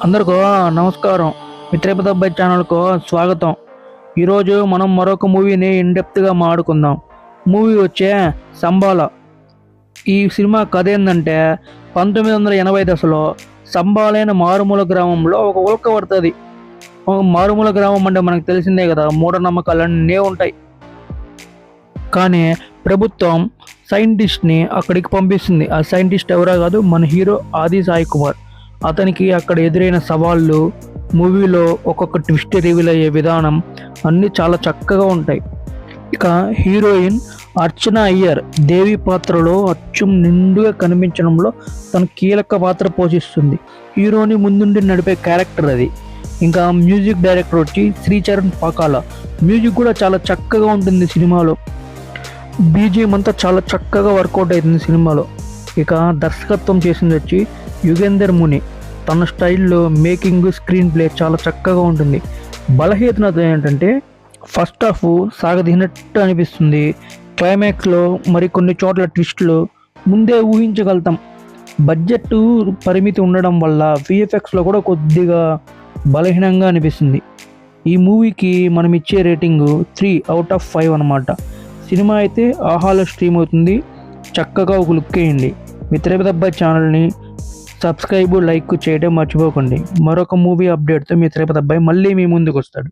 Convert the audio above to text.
అందరికీ నమస్కారం. మీ తిరుపతి అబ్బాయి ఛానల్కు స్వాగతం. ఈరోజు మనం మరొక మూవీని ఇన్డెప్త్గా మాట్లాడుకుందాం. మూవీ వచ్చే సంబాల. ఈ సినిమా కథ ఏంటంటే 1980 దశలో సంబాలైన మారుమూల గ్రామంలో ఒక ఉల్క పడుతుంది. మారుమూల గ్రామం అంటే మనకు తెలిసిందే కదా, మూఢనమ్మకాలు అన్నీ ఉంటాయి. కానీ ప్రభుత్వం సైంటిస్ట్ని అక్కడికి పంపిస్తుంది. ఆ సైంటిస్ట్ ఎవరో కాదు, మన హీరో ఆది సాయి కుమార్. అతనికి అక్కడ ఎదురైన సవాళ్ళు, మూవీలో ఒక్కొక్క ట్విస్ట్ రివీల్ అయ్యే విధానం అన్నీ చాలా చక్కగా ఉంటాయి. ఇక హీరోయిన్ అర్చన అయ్యర్ దేవి పాత్రలో అచ్చం నిండుగా కనిపించడంలో తన కీలక పాత్ర పోషిస్తుంది. హీరోని ముందుండి నడిపే క్యారెక్టర్ అది. ఇంకా మ్యూజిక్ డైరెక్టర్ వచ్చి శ్రీచరణ్ పాకాల. మ్యూజిక్ కూడా చాలా చక్కగా ఉంటుంది సినిమాలో. బీజిఎం అంతా చాలా చక్కగా వర్కౌట్ అవుతుంది సినిమాలో. ఇక దర్శకత్వం చేసింది వచ్చి యుగేందర్ ముని. తన స్టైల్లో మేకింగ్, స్క్రీన్ ప్లే చాలా చక్కగా ఉంటుంది. బలహీనత ఏంటంటే ఫస్ట్ హాఫ్ సాగదీనట్టు అనిపిస్తుంది. క్లైమాక్స్లో మరికొన్ని చోట్ల ట్విస్టులు ముందే ఊహించగలుగుతాం. బడ్జెట్ పరిమితి ఉండడం వల్ల విఎఫ్ఎక్స్లో కూడా కొద్దిగా బలహీనంగా అనిపిస్తుంది. ఈ మూవీకి మనం ఇచ్చే రేటింగు 3/5 అన్నమాట. సినిమా అయితే ఆహాలో స్ట్రీమ్ అవుతుంది. చక్కగా ఒక లుక్ వేయండి. మీ తిరుపతి అబ్బాయి ఛానల్ని సబ్స్క్రైబ్, లైక్ చేయడం మర్చిపోకండి. మరొక మూవీ అప్డేట్తో మీ తిరుపతి అబ్బాయి మళ్ళీ మీ ముందుకు వస్తాడు.